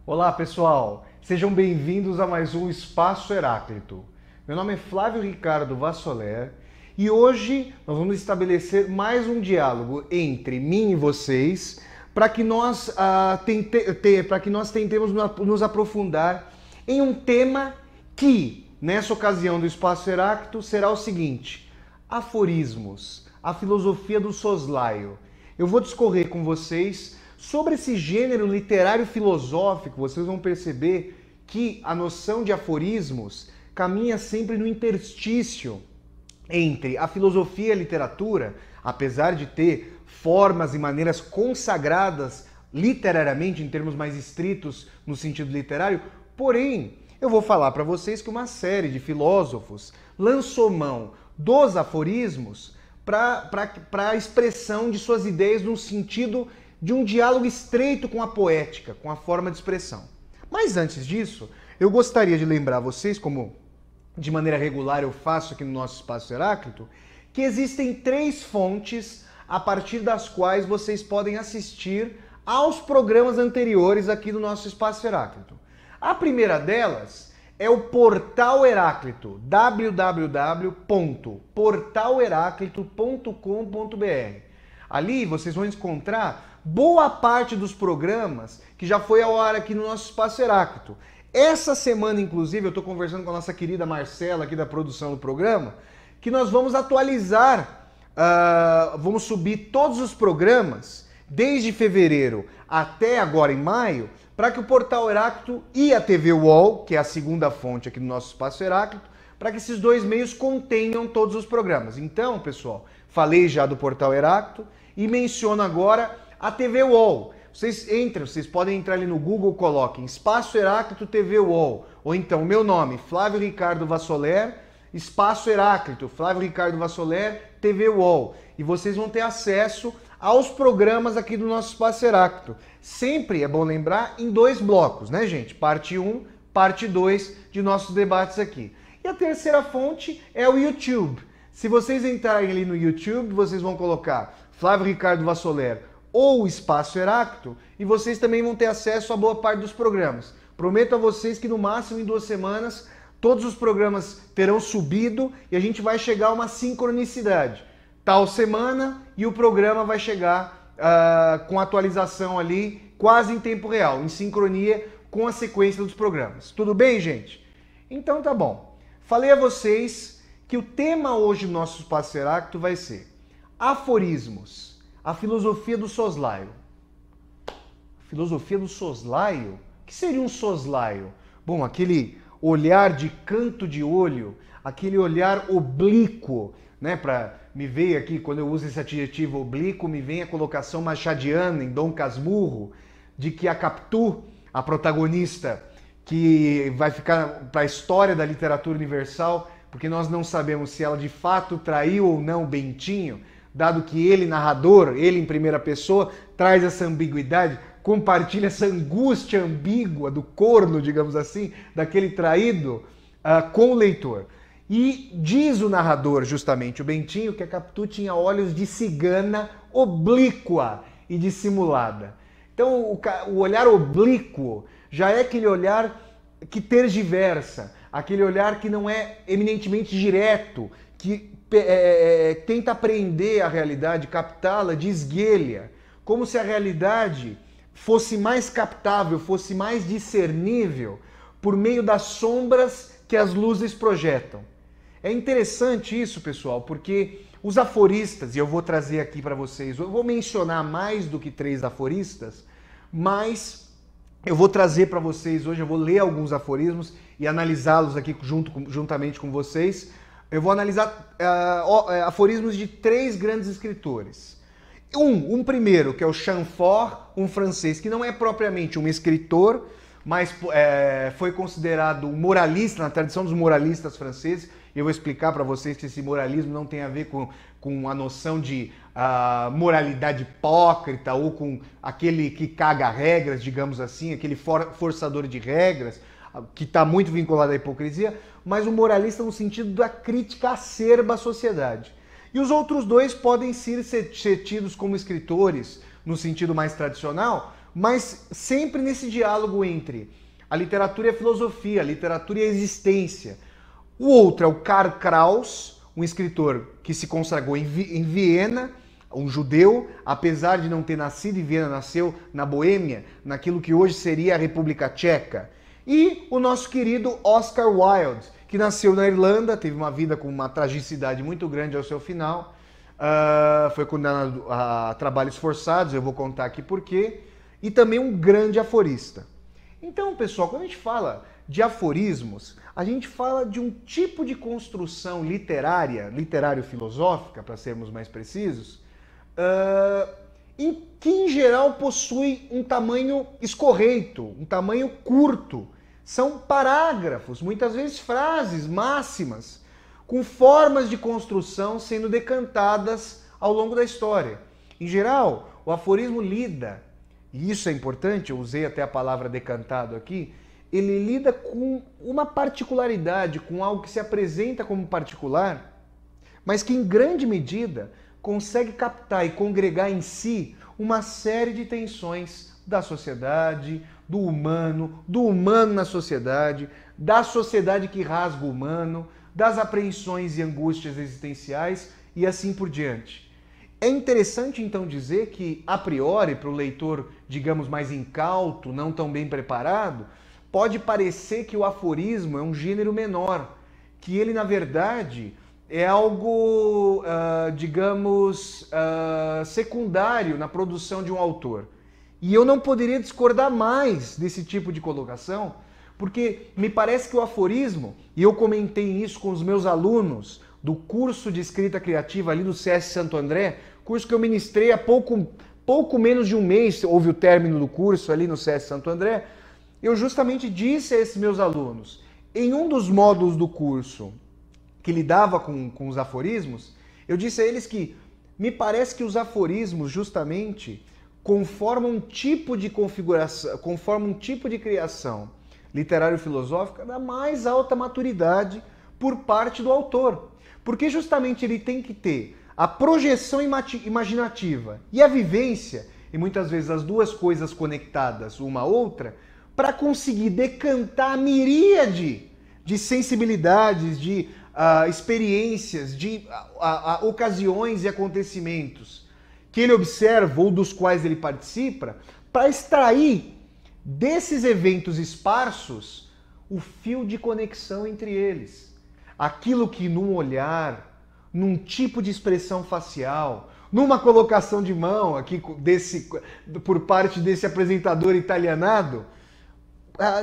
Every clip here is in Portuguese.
Olá pessoal, sejam bem-vindos a mais um Espaço Heráclito. Meu nome é Flávio Ricardo Vassoler e hoje nós vamos estabelecer mais um diálogo entre mim e vocês para que nós tentemos nos aprofundar em um tema que, nessa ocasião do Espaço Heráclito, será o seguinte: aforismos, a filosofia do soslaio. Eu vou discorrer com vocês sobre esse gênero literário filosófico. Vocês vão perceber que a noção de aforismos caminha sempre no interstício entre a filosofia e a literatura, apesar de ter formas e maneiras consagradas literariamente, em termos mais estritos no sentido literário. Porém, eu vou falar para vocês que uma série de filósofos lançou mão dos aforismos para a expressão de suas ideias no sentido de um diálogo estreito com a poética, com a forma de expressão. Mas antes disso, eu gostaria de lembrar vocês, como de maneira regular eu faço aqui no nosso Espaço Heráclito, que existem 3 fontes a partir das quais vocês podem assistir aos programas anteriores aqui do nosso Espaço Heráclito. A primeira delas é o Portal Heráclito, www.portalheráclito.com.br. Ali vocês vão encontrar boa parte dos programas que já foi ao ar aqui no nosso Espaço Heráclito. Essa semana, inclusive, eu estou conversando com a nossa querida Marcela aqui da produção do programa, que nós vamos atualizar, vamos subir todos os programas, desde fevereiro até agora em maio, para que o Portal Heráclito e a TV UOL, que é a segunda fonte aqui no nosso Espaço Heráclito, para que esses 2 meios contenham todos os programas. Então, pessoal, falei já do Portal Heráclito e menciono agora a TV UOL. Vocês podem entrar ali no Google, coloquem Espaço Heráclito TV UOL, ou então meu nome, Flávio Ricardo Vassoler, Espaço Heráclito, Flávio Ricardo Vassoler, TV UOL, e vocês vão ter acesso aos programas aqui do nosso Espaço Heráclito. Sempre é bom lembrar em 2 blocos, né, gente? Parte 1, parte 2 de nossos debates aqui. E a terceira fonte é o YouTube. Se vocês entrarem ali no YouTube, vocês vão colocar Flávio Ricardo Vassoler ou Espaço Heráclito, e vocês também vão ter acesso a boa parte dos programas. Prometo a vocês que no máximo em 2 semanas todos os programas terão subido e a gente vai chegar a uma sincronicidade. Tal semana e o programa vai chegar com atualização ali quase em tempo real, em sincronia com a sequência dos programas. Tudo bem, gente? Então tá bom. Falei a vocês que o tema hoje do nosso Espaço Heráclito vai ser aforismos. A filosofia do soslaio. Filosofia do soslaio? O que seria um soslaio? Bom, aquele olhar de canto de olho, aquele olhar oblíquo, né? Me veio aqui, quando eu uso esse adjetivo oblíquo, me vem a colocação machadiana em Dom Casmurro, de que a Capitu, a protagonista, que vai ficar para a história da literatura universal, porque nós não sabemos se ela de fato traiu ou não Bentinho, dado que ele, narrador, ele em primeira pessoa, traz essa ambiguidade, compartilha essa angústia ambígua do corno, digamos assim, daquele traído com o leitor. E diz o narrador, justamente, o Bentinho, que a Capitu tinha olhos de cigana oblíqua e dissimulada. Então, o olhar oblíquo já é aquele olhar que tergiversa, aquele olhar que não é eminentemente direto, que tenta apreender a realidade, captá-la de esguelha, como se a realidade fosse mais captável, fosse mais discernível por meio das sombras que as luzes projetam. É interessante isso, pessoal, porque os aforistas, e eu vou trazer aqui para vocês, eu vou mencionar mais do que 3 aforistas, mas eu vou trazer para vocês hoje, eu vou ler alguns aforismos e analisá-los aqui juntamente com vocês. Eu vou analisar aforismos de 3 grandes escritores. Um primeiro, que é o Chamfort, um francês, que não é propriamente um escritor, mas foi considerado um moralista, na tradição dos moralistas franceses. Eu vou explicar para vocês que esse moralismo não tem a ver com a noção de moralidade hipócrita ou com aquele que caga regras, digamos assim, aquele forçador de regras, que está muito vinculado à hipocrisia, mas o moralista no sentido da crítica acerba à sociedade. E os outros 2 podem ser tidos como escritores, no sentido mais tradicional, mas sempre nesse diálogo entre a literatura e a filosofia, a literatura e a existência. O outro é o Karl Kraus, um escritor que se consagrou em Viena, um judeu, apesar de não ter nascido em Viena, nasceu na Boêmia, naquilo que hoje seria a República Tcheca. E o nosso querido Oscar Wilde, que nasceu na Irlanda, teve uma vida com uma tragicidade muito grande ao seu final, foi condenado a trabalhos forçados, eu vou contar aqui por quê, e também um grande aforista. Então, pessoal, quando a gente fala de aforismos, a gente fala de um tipo de construção literária, literário-filosófica, para sermos mais precisos, que em geral possui um tamanho escorreito, um tamanho curto. São parágrafos, muitas vezes frases, máximas, com formas de construção sendo decantadas ao longo da história. Em geral, o aforismo lida, e isso é importante, eu usei até a palavra decantado aqui, ele lida com uma particularidade, com algo que se apresenta como particular, mas que em grande medida consegue captar e congregar em si uma série de tensões da sociedade, do humano na sociedade, da sociedade que rasga o humano, das apreensões e angústias existenciais e assim por diante. É interessante então dizer que, a priori, para o leitor, digamos, mais incauto, não tão bem preparado, pode parecer que o aforismo é um gênero menor, que ele, na verdade, é algo, digamos, secundário na produção de um autor. E eu não poderia discordar mais desse tipo de colocação, porque me parece que o aforismo, e eu comentei isso com os meus alunos do curso de escrita criativa ali do CS Santo André, curso que eu ministrei há pouco menos de um mês, houve o término do curso ali no CS Santo André, eu justamente disse a esses meus alunos, em um dos módulos do curso que lidava com os aforismos, eu disse a eles que me parece que os aforismos justamente conformam um tipo de configuração, conformam um tipo de criação literário-filosófica da mais alta maturidade por parte do autor. Porque justamente ele tem que ter a projeção imaginativa e a vivência, e muitas vezes as duas coisas conectadas uma à outra, para conseguir decantar a miríade de sensibilidades, de experiências, de ocasiões e acontecimentos que ele observa ou dos quais ele participa, para extrair desses eventos esparsos o fio de conexão entre eles. Aquilo que num olhar, num tipo de expressão facial, numa colocação de mão aqui por parte desse apresentador italianado,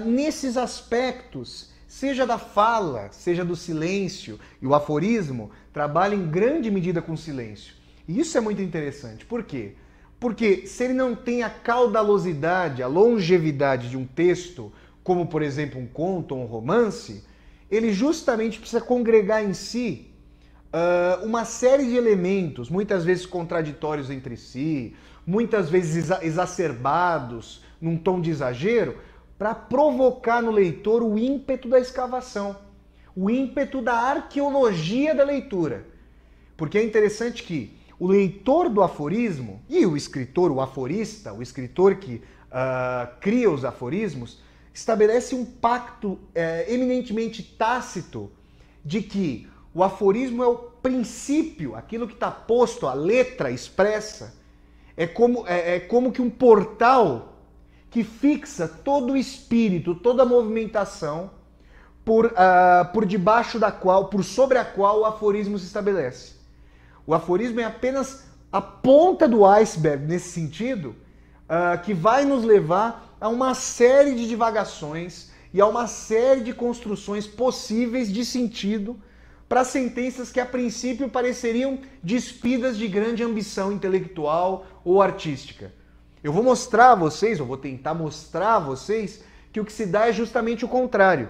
nesses aspectos, seja da fala, seja do silêncio, e o aforismo trabalha em grande medida com silêncio. E isso é muito interessante. Por quê? Porque se ele não tem a caudalosidade, a longevidade de um texto, como por exemplo um conto ou um romance, ele justamente precisa congregar em si uma série de elementos, muitas vezes contraditórios entre si, muitas vezes exacerbados, num tom de exagero, para provocar no leitor o ímpeto da escavação, o ímpeto da arqueologia da leitura. Porque é interessante que o leitor do aforismo e o escritor, o aforista, o escritor que cria os aforismos, estabelece um pacto eminentemente tácito de que o aforismo é o princípio, aquilo que está posto, a letra expressa, é como que um portal que fixa todo o espírito, toda a movimentação por debaixo da qual, por sobre a qual o aforismo se estabelece. O aforismo é apenas a ponta do iceberg nesse sentido, que vai nos levar a uma série de divagações e a uma série de construções possíveis de sentido para sentenças que a princípio pareceriam despidas de grande ambição intelectual ou artística. Eu vou mostrar a vocês, ou vou tentar mostrar a vocês, que o que se dá é justamente o contrário.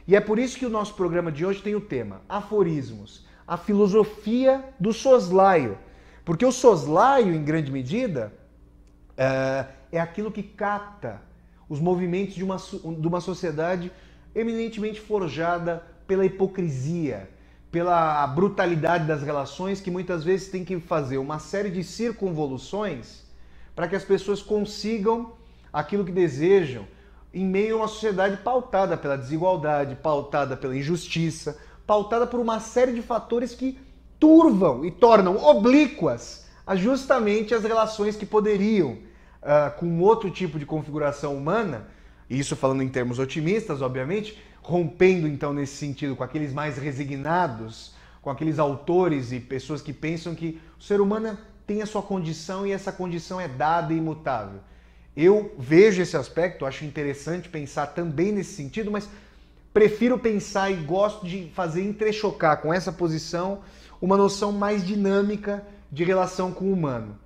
E é por isso que o nosso programa de hoje tem o tema Aforismos, a filosofia do soslaio. Porque o soslaio, em grande medida, é aquilo que capta os movimentos de uma sociedade eminentemente forjada pela hipocrisia, pela brutalidade das relações, que muitas vezes tem que fazer uma série de circunvoluções para que as pessoas consigam aquilo que desejam em meio a uma sociedade pautada pela desigualdade, pautada pela injustiça, pautada por uma série de fatores que turvam e tornam oblíquas justamente as relações que poderiam, com outro tipo de configuração humana, isso falando em termos otimistas, obviamente, rompendo então nesse sentido com aqueles mais resignados, com aqueles autores e pessoas que pensam que o ser humano tem a sua condição e essa condição é dada e imutável. Eu vejo esse aspecto, acho interessante pensar também nesse sentido, mas prefiro pensar e gosto de fazer entrechocar com essa posição uma noção mais dinâmica de relação com o humano.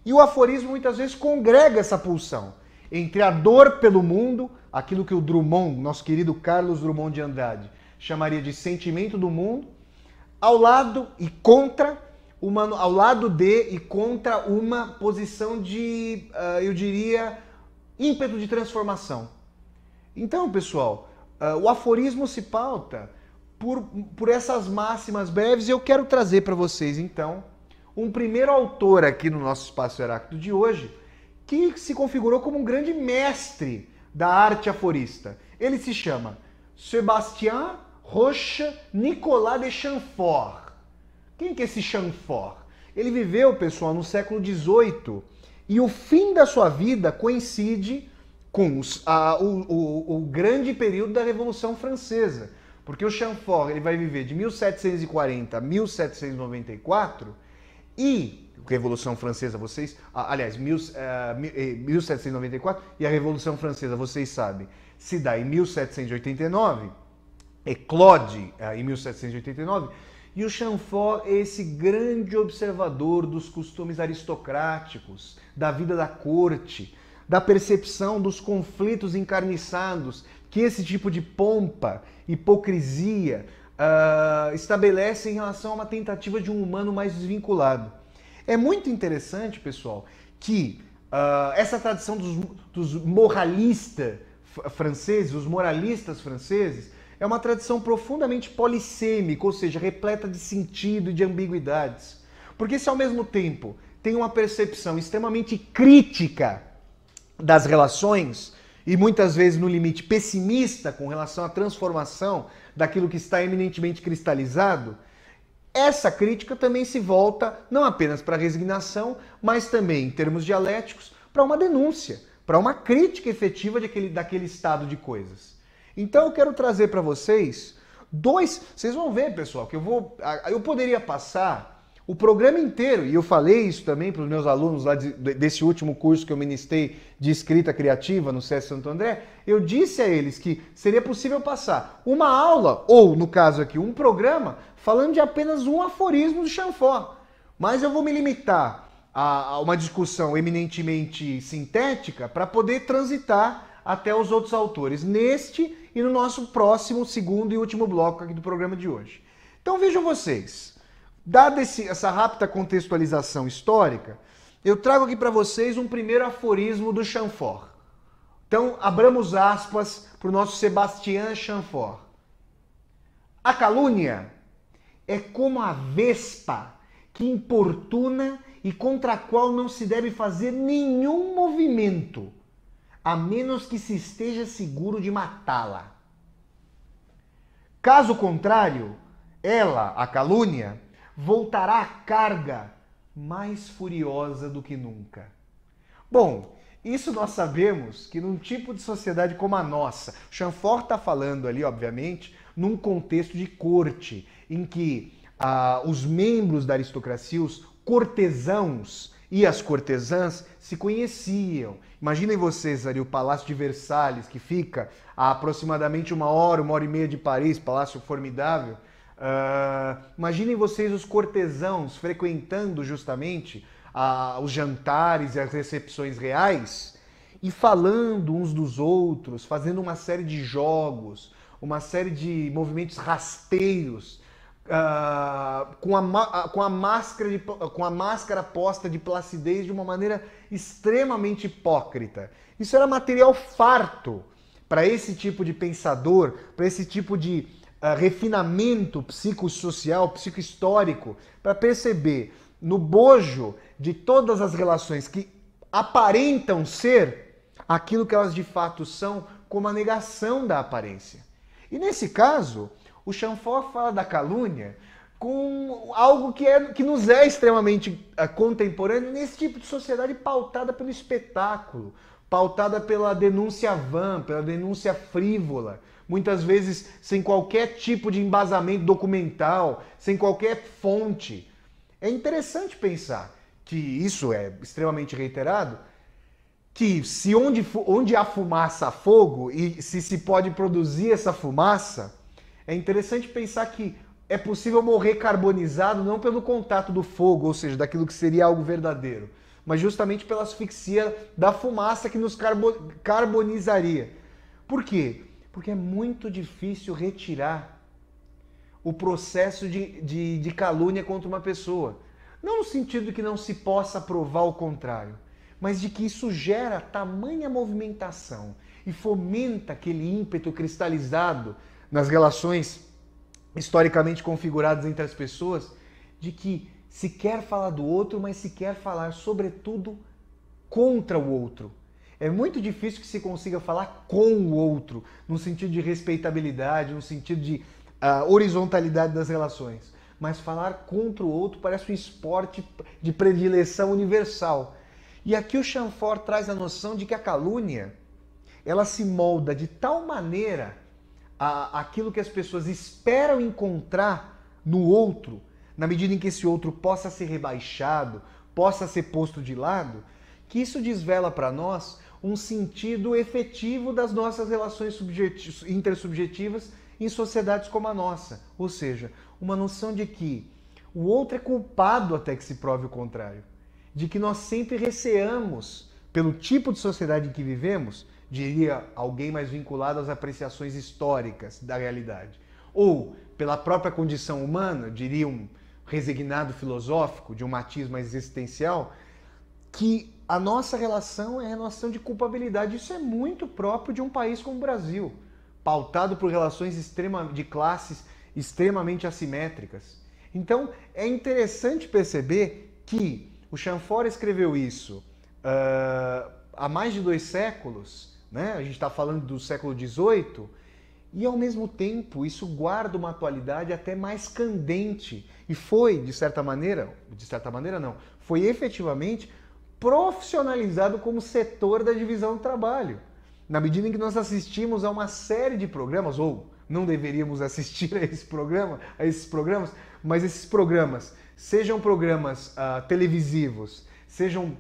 E o aforismo muitas vezes congrega essa pulsão entre a dor pelo mundo, aquilo que o Drummond, nosso querido Carlos Drummond de Andrade, chamaria de sentimento do mundo, ao lado e contra ao lado de e contra uma posição de, eu diria, ímpeto de transformação. Então, pessoal, o aforismo se pauta por essas máximas breves e eu quero trazer para vocês, então, um primeiro autor aqui no nosso Espaço Heráclito de hoje que se configurou como um grande mestre da arte aforista. Ele se chama Sébastien Roch Nicolas de Chamfort. Quem que é esse Chamfort? Ele viveu, pessoal, no século XVIII e o fim da sua vida coincide com o grande período da Revolução Francesa. Porque o Chamfort ele vai viver de 1740 a 1794 e Revolução Francesa, vocês... Aliás, 1794 e a Revolução Francesa, vocês sabem, se dá em 1789, eclode em 1789, e o Chamfort é esse grande observador dos costumes aristocráticos, da vida da corte, da percepção dos conflitos encarniçados que esse tipo de pompa, hipocrisia, estabelece em relação a uma tentativa de um humano mais desvinculado. É muito interessante, pessoal, que essa tradição dos moralistas franceses, os moralistas franceses, é uma tradição profundamente polissêmica, ou seja, repleta de sentido e de ambiguidades. Porque se ao mesmo tempo tem uma percepção extremamente crítica das relações, e muitas vezes no limite pessimista com relação à transformação daquilo que está eminentemente cristalizado, essa crítica também se volta não apenas para a resignação, mas também, em termos dialéticos, para uma denúncia, para uma crítica efetiva daquele estado de coisas. Então eu quero trazer para vocês vocês vão ver, pessoal, que eu poderia passar o programa inteiro, e eu falei isso também para os meus alunos lá desse último curso que eu ministrei de escrita criativa no SESC Santo André, eu disse a eles que seria possível passar uma aula, ou no caso aqui, um programa, falando de apenas um aforismo do Chamfort. Mas eu vou me limitar a uma discussão eminentemente sintética para poder transitar até os outros autores, neste e no nosso próximo, segundo e último bloco aqui do programa de hoje. Então vejam vocês, dada essa rápida contextualização histórica, eu trago aqui para vocês um primeiro aforismo do Chamfort. Então, abramos aspas para o nosso Sébastien Chamfort. A calúnia é como a vespa que importuna e contra a qual não se deve fazer nenhum movimento, a menos que se esteja seguro de matá-la. Caso contrário, ela, a calúnia, voltará à carga mais furiosa do que nunca. Bom, isso nós sabemos que num tipo de sociedade como a nossa, Chamfort está falando ali, obviamente, num contexto de corte, em que os membros da aristocracia, os cortesãos e as cortesãs se conheciam. Imaginem vocês ali o Palácio de Versalhes, que fica a aproximadamente uma hora e meia de Paris, palácio formidável. Imaginem vocês os cortesãos frequentando justamente os jantares e as recepções reais e falando uns dos outros, fazendo uma série de jogos, uma série de movimentos rasteiros, com a máscara posta de placidez de uma maneira extremamente hipócrita. Isso era material farto para esse tipo de pensador, para esse tipo de refinamento psicossocial, psicohistórico, para perceber no bojo de todas as relações que aparentam ser aquilo que elas de fato são como a negação da aparência. E nesse caso, o Chamfort fala da calúnia com algo que nos é extremamente contemporâneo nesse tipo de sociedade pautada pelo espetáculo, pautada pela denúncia vã, pela denúncia frívola, muitas vezes sem qualquer tipo de embasamento documental, sem qualquer fonte. É interessante pensar que isso é extremamente reiterado, que se onde há fumaça há fogo, e se pode produzir essa fumaça, é interessante pensar que é possível morrer carbonizado não pelo contato do fogo, ou seja, daquilo que seria algo verdadeiro, mas justamente pela asfixia da fumaça que nos carbonizaria. Por quê? Porque é muito difícil retirar o processo de calúnia contra uma pessoa. Não no sentido de que não se possa provar o contrário, mas de que isso gera tamanha movimentação e fomenta aquele ímpeto cristalizado nas relações historicamente configuradas entre as pessoas, de que se quer falar do outro, mas se quer falar, sobretudo, contra o outro. É muito difícil que se consiga falar com o outro, no sentido de respeitabilidade, no sentido de horizontalidade das relações. Mas falar contra o outro parece um esporte de predileção universal. E aqui o Chamfort traz a noção de que a calúnia, ela se molda de tal maneira aquilo que as pessoas esperam encontrar no outro, na medida em que esse outro possa ser rebaixado, possa ser posto de lado, que isso desvela para nós um sentido efetivo das nossas relações intersubjetivas em sociedades como a nossa. Ou seja, uma noção de que o outro é culpado até que se prove o contrário. De que nós sempre receamos, pelo tipo de sociedade em que vivemos, diria alguém mais vinculado às apreciações históricas da realidade, ou pela própria condição humana, diria um resignado filosófico, de um matiz mais existencial, que a nossa relação é a relação de culpabilidade. Isso é muito próprio de um país como o Brasil, pautado por relações de classes extremamente assimétricas. Então, é interessante perceber que o Chamfort escreveu isso há mais de 2 séculos, né? A gente está falando do século XVIII, e ao mesmo tempo isso guarda uma atualidade até mais candente. E foi, de certa maneira não, foi efetivamente profissionalizado como setor da divisão do trabalho. Na medida em que nós assistimos a uma série de programas, ou não deveríamos assistir a esses programas, mas esses programas, sejam programas televisivos, sejam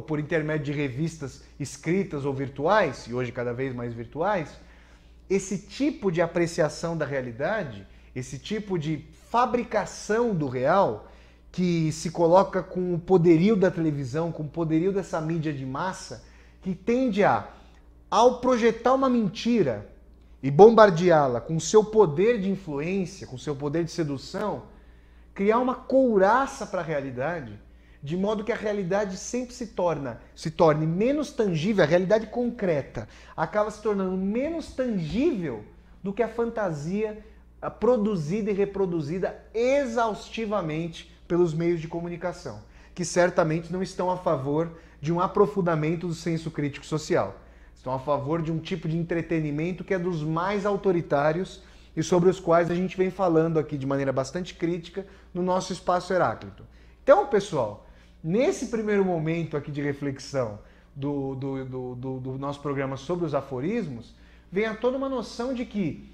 por intermédio de revistas escritas ou virtuais, e hoje cada vez mais virtuais, esse tipo de apreciação da realidade, esse tipo de fabricação do real, que se coloca com o poderio da televisão, com o poderio dessa mídia de massa, que tende ao projetar uma mentira e bombardeá-la com o seu poder de influência, com o seu poder de sedução, criar uma couraça para a realidade, de modo que a realidade sempre se torne menos tangível, a realidade concreta acaba se tornando menos tangível do que a fantasia produzida e reproduzida exaustivamente pelos meios de comunicação, que certamente não estão a favor de um aprofundamento do senso crítico social. Estão a favor de um tipo de entretenimento que é dos mais autoritários e sobre os quais a gente vem falando aqui de maneira bastante crítica no nosso Espaço Heráclito. Então, pessoal, nesse primeiro momento aqui de reflexão do nosso programa sobre os aforismos, vem a toda uma noção de que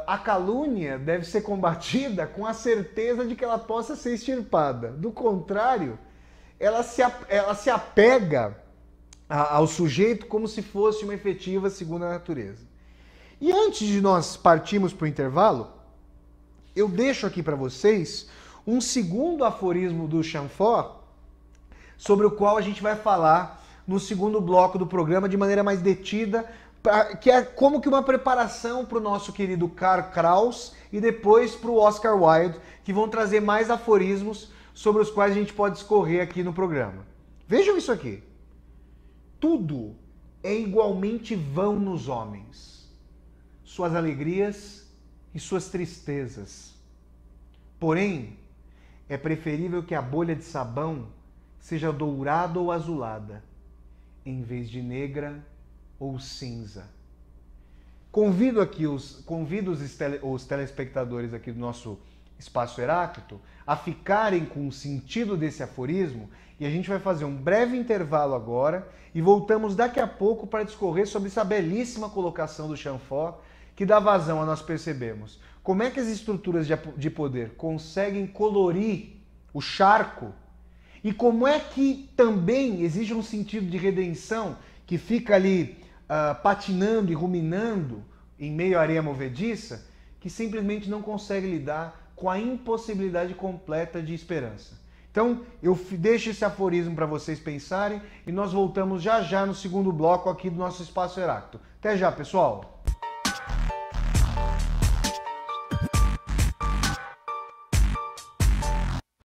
a calúnia deve ser combatida com a certeza de que ela possa ser extirpada. Do contrário, ela se apega ao sujeito como se fosse uma efetiva segunda natureza. E antes de nós partirmos para o intervalo, eu deixo aqui para vocês um segundo aforismo do Chamfort, sobre o qual a gente vai falar no segundo bloco do programa de maneira mais detida, que é como que uma preparação para o nosso querido Karl Kraus e depois para o Oscar Wilde, que vão trazer mais aforismos sobre os quais a gente pode discorrer aqui no programa. Vejam isso aqui. Tudo é igualmente vão nos homens, suas alegrias e suas tristezas. Porém, é preferível que a bolha de sabão seja dourada ou azulada, em vez de negra ou cinza. Convido os telespectadores aqui do nosso Espaço Heráclito a ficarem com o sentido desse aforismo e a gente vai fazer um breve intervalo agora e voltamos daqui a pouco para discorrer sobre essa belíssima colocação do Chanfort que dá vazão a nós percebemos. Como é que as estruturas de poder conseguem colorir o charco e como é que também existe um sentido de redenção que fica ali patinando e ruminando em meio à areia movediça, que simplesmente não consegue lidar com a impossibilidade completa de esperança. Então, eu deixo esse aforismo para vocês pensarem e nós voltamos já já no segundo bloco aqui do nosso Espaço Heráclito. Até já, pessoal!